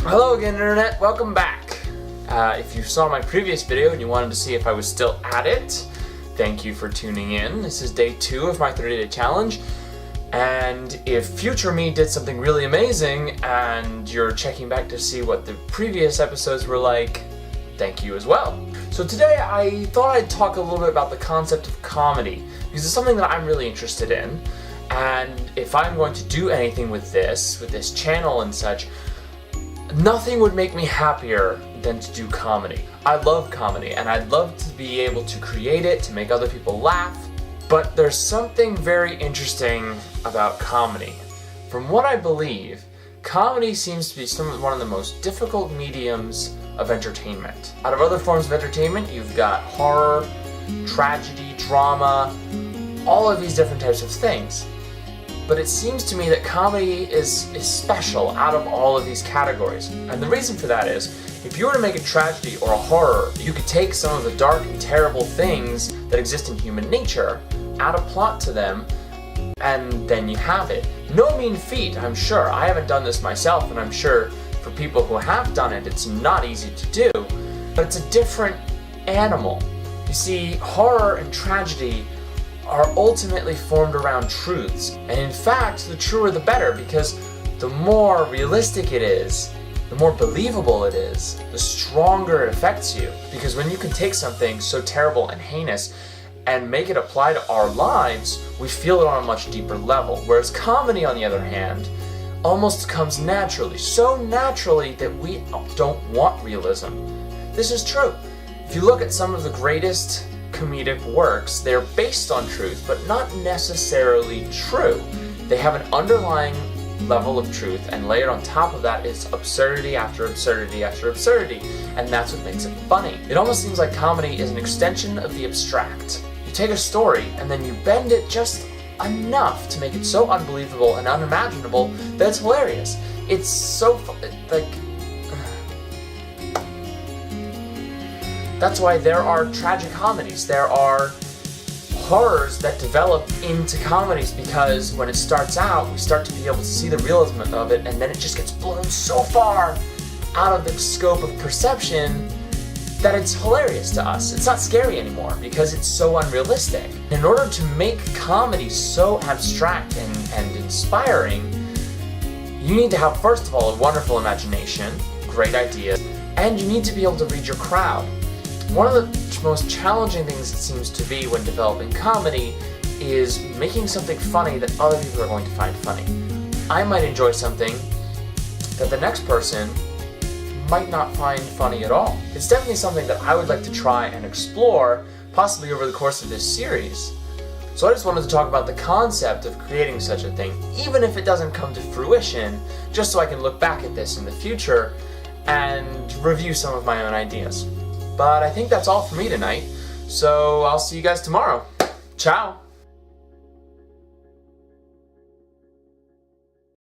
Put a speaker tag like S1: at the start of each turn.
S1: Hello again, Internet. Welcome back. If you saw my previous video and you wanted to see if I was still at it, thank you for tuning in. This is day 2 of my 30-day challenge. And if future me did something really amazing and you're checking back to see what the previous episodes were like, thank you as well. So today I thought I'd talk a little bit about the concept of comedy, because it's something that I'm really interested in. And if I'm going to do anything with this channel and such, nothing would make me happier than to do comedy. I love comedy and I'd love to be able to create it, to make other people laugh, but there's something very interesting about comedy. From what I believe, comedy seems to be one of the most difficult mediums of entertainment. Out of other forms of entertainment, you've got horror, tragedy, drama, all of these different types of things. But it seems to me that comedy is special out of all of these categories. And the reason for that is, if you were to make a tragedy or a horror, you could take some of the dark and terrible things that exist in human nature, add a plot to them, and then you have it. No mean feat, I'm sure. I haven't done this myself, and I'm sure for people who have done it, it's not easy to do. But it's a different animal. You see, horror and tragedy are ultimately formed around truths. And in fact, the truer the better, because the more realistic it is, the more believable it is, the stronger it affects you. Because when you can take something so terrible and heinous and make it apply to our lives, we feel it on a much deeper level. Whereas comedy, on the other hand, almost comes naturally. So naturally that we don't want realism. This is true. If you look at some of the greatest comedic works, they're based on truth, but not necessarily true. They have an underlying level of truth, and layered on top of that is absurdity after absurdity after absurdity, and that's what makes it funny. It almost seems like comedy is an extension of the abstract. You take a story, and then you bend it just enough to make it so unbelievable and unimaginable that it's hilarious. It's so That's why there are tragic comedies. There are horrors that develop into comedies, because when it starts out, we start to be able to see the realism of it, and then it just gets blown so far out of the scope of perception that it's hilarious to us. It's not scary anymore because it's so unrealistic. In order to make comedy so abstract and inspiring, you need to have, first of all, a wonderful imagination, great ideas, and you need to be able to read your crowd. One of the most challenging things it seems to be when developing comedy is making something funny that other people are going to find funny. I might enjoy something that the next person might not find funny at all. It's definitely something that I would like to try and explore, possibly over the course of this series. So I just wanted to talk about the concept of creating such a thing, even if it doesn't come to fruition, just so I can look back at this in the future and review some of my own ideas. But I think that's all for me tonight, so I'll see you guys tomorrow. Ciao!